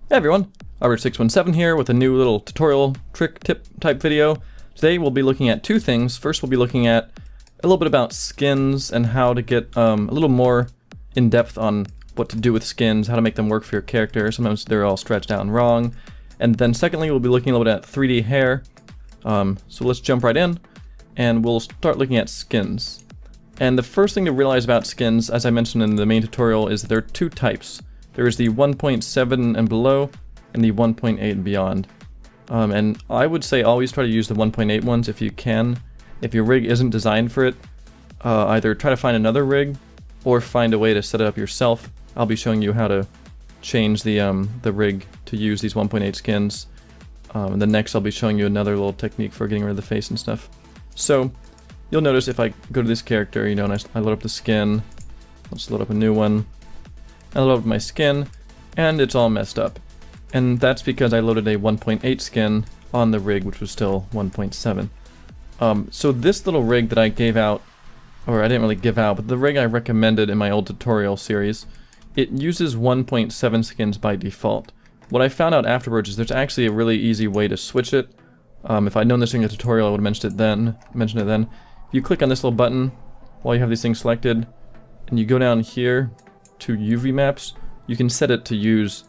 Hey everyone, Robert617 here with a new little tutorial trick tip type video. Today we'll be looking at two things. First we'll be looking at a little bit about skins and how to get a little more in depth on what to do with skins, how to make them work for your character. Sometimes they're all stretched out and wrong. And then secondly we'll be looking a little bit at 3D hair. So let's jump right in and we'll start looking at skins. And the first thing to realize about skins, as I mentioned in the main tutorial, is that there are two types. There is the 1.7 and below, and the 1.8 and beyond. And I would say always try to use the 1.8 ones if you can. If your rig isn't designed for it, either try to find another rig, or find a way to set it up yourself. I'll be showing you how to change the rig to use these 1.8 skins. And then next I'll be showing you another little technique for getting rid of the face and stuff. So, you'll notice if I go to this character, you know, and I load up the skin. Let's load up a new one. I load up my skin, and it's all messed up. And that's because I loaded a 1.8 skin on the rig, which was still 1.7. So this little rig that I gave out, or I didn't really give out, but the rig I recommended in my old tutorial series, it uses 1.7 skins by default. What I found out afterwards is there's actually a really easy way to switch it. If I'd known this during the tutorial, I would have mentioned it then. If you click on this little button while you have these things selected, and you go down here to UV maps, you can set it to use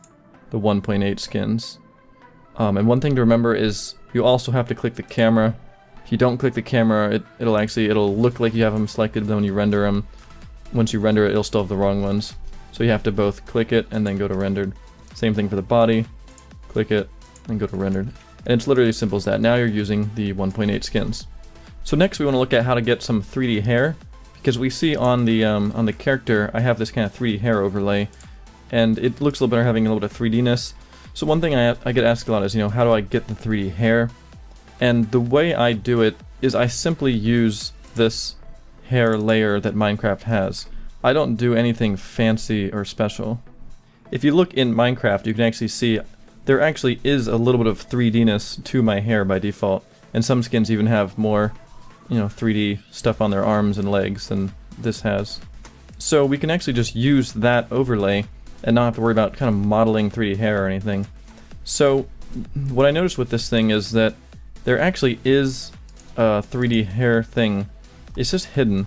the 1.8 skins. And one thing to remember is you also have to click the camera. If you don't click the camera, it'll look like you have them selected, but then when you render them, once you render it, it'll still have the wrong ones. So you have to both click it and then go to rendered. Same thing for the body. Click it and go to rendered. And it's literally as simple as that. Now you're using the 1.8 skins. So next we want to look at how to get some 3D hair. Because we see on the character, I have this kind of 3D hair overlay, and it looks a little better having a little bit of 3D-ness. So one thing I get asked a lot is, you know, how do I get the 3D hair? And the way I do it is I simply use this hair layer that Minecraft has. I don't do anything fancy or special. If you look in Minecraft, you can actually see there actually is a little bit of 3D-ness to my hair by default, and some skins even have more, you know, 3D stuff on their arms and legs than this has. So we can actually just use that overlay and not have to worry about kind of modeling 3D hair or anything. So what I noticed with this thing is that there actually is a 3D hair thing. It's just hidden.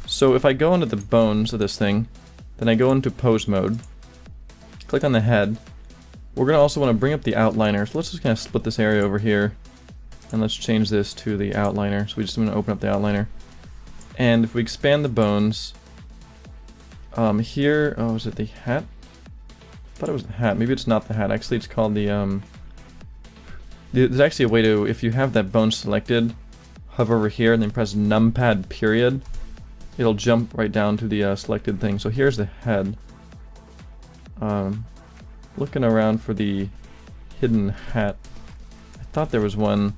So if I go into the bones of this thing, then I go into pose mode, click on the head. We're going to also want to bring up the outliner. So let's just kind of split this area over here. And let's change this to the outliner. So we just want to open up the outliner. And if we expand the bones, here, oh, is it the hat? I thought it was the hat. Maybe it's not the hat. Actually, it's called the, there's actually a way to, if you have that bone selected, hover over here and then press numpad period, it'll jump right down to the selected thing. So here's the head. Looking around for the hidden hat. I thought there was one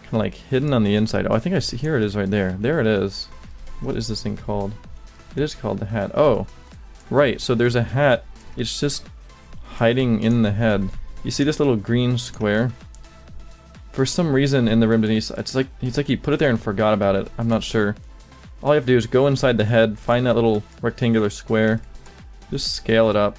kind of like hidden on the inside. Oh, I think I see, here it is right there. There it is. What is this thing called? It is called the hat. Oh, right. So there's a hat. It's just hiding in the head. You see this little green square? For some reason in the rymdnisse, it's like he put it there and forgot about it. I'm not sure. All you have to do is go inside the head, find that little rectangular square, just scale it up.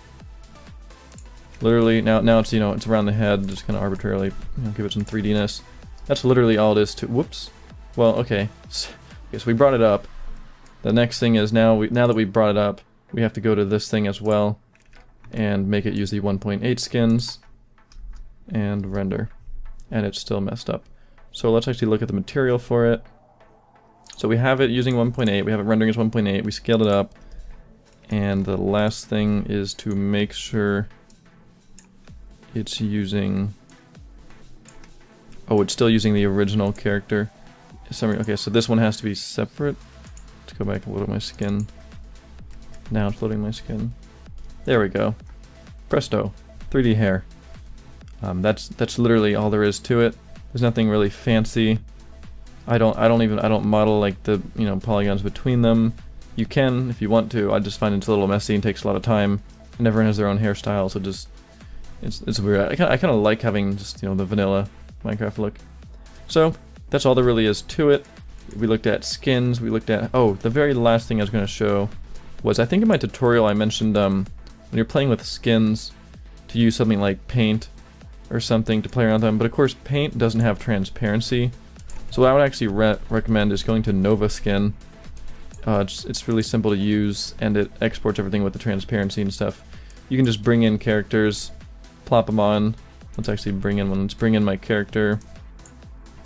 Literally, now it's, you know, it's around the head, just kind of arbitrarily, you know, give it some 3D-ness. That's literally all it is to, whoops. Well, okay. So we brought it up. The next thing is now that we brought it up, we have to go to this thing as well and make it use the 1.8 skins and render. And it's still messed up. So let's actually look at the material for it. So we have it using 1.8, we have it rendering as 1.8, we scaled it up. And the last thing is to make sure it's using, oh, it's still using the original character. Okay, so this one has to be separate. Let's go back and load my skin. Now it's loading my skin. There we go. Presto. 3D hair. That's literally all there is to it. There's nothing really fancy. I don't model like the, you know, polygons between them. You can if you want to. I just find it's a little messy and takes a lot of time. And everyone has their own hairstyle, so just it's weird. I kind of like having just, you know, the vanilla Minecraft look. So that's all there really is to it. We looked at skins. We looked at, oh, the very last thing I was going to show was, I think in my tutorial I mentioned when you're playing with skins, to use something like paint or something to play around with them. But of course, paint doesn't have transparency. So what I would actually recommend is going to Nova Skin. It's really simple to use, and it exports everything with the transparency and stuff. You can just bring in characters, plop them on. Let's actually bring in one. Let's bring in my character.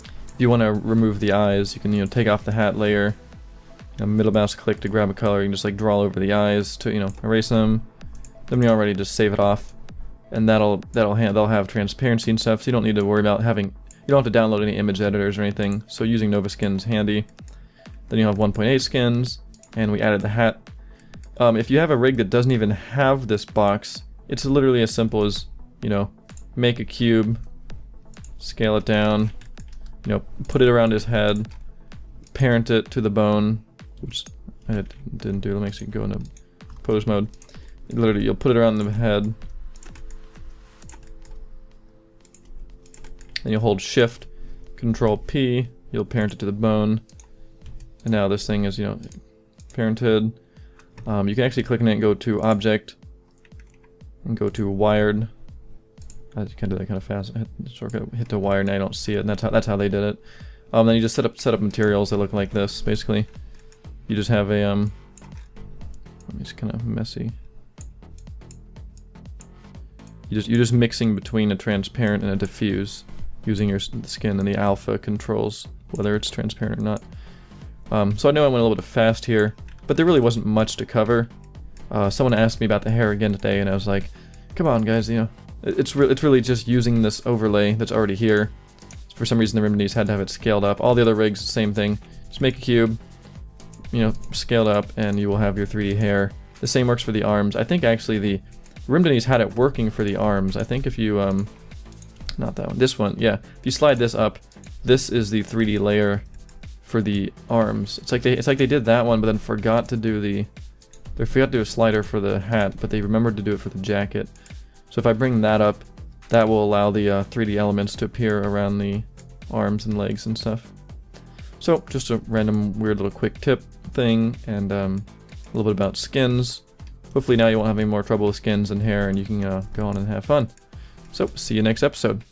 If you want to remove the eyes, you can take off the hat layer. Middle mouse click to grab a color. You can just like draw over the eyes to erase them. Then you already just save it off, and they'll have transparency and stuff. So you don't need to worry about having. You don't have to download any image editors or anything, so using Nova Skin's handy. Then you have 1.8 skins, and we added the hat. If you have a rig that doesn't even have this box, it's literally as simple as, make a cube, scale it down, put it around his head, parent it to the bone, which I didn't do. Let me actually go into pose mode. Literally, you'll put it around the head, then you'll hold Shift, Control P, you'll parent it to the bone, and now this thing is, parented. You can actually click on it and go to Object, and go to Wired. I can do that kind of fast. Hit to Wired, now you don't see it, and that's how they did it. Then you just set up materials that look like this. Basically, you just have a it's kind of messy. You're just mixing between a transparent and a diffuse, using your skin and the alpha controls whether it's transparent or not. So I know I went a little bit fast here, but there really wasn't much to cover. Someone asked me about the hair again today, and I was like, come on guys, it's really just using this overlay that's already here. For some reason the rymdnisse had to have it scaled up. All the other rigs, same thing. Just make a cube, scaled up, and you will have your 3D hair. The same works for the arms. I think actually the rymdnisse had it working for the arms. I think if you, not that one, this one, yeah. If you slide this up, this is the 3D layer for the arms. It's like they did that one, but then forgot to do a slider for the hat, but they remembered to do it for the jacket. So if I bring that up, that will allow the 3D elements to appear around the arms and legs and stuff. So just a random weird little quick tip thing, and a little bit about skins. Hopefully now you won't have any more trouble with skins and hair, and you can go on and have fun. So see you next episode.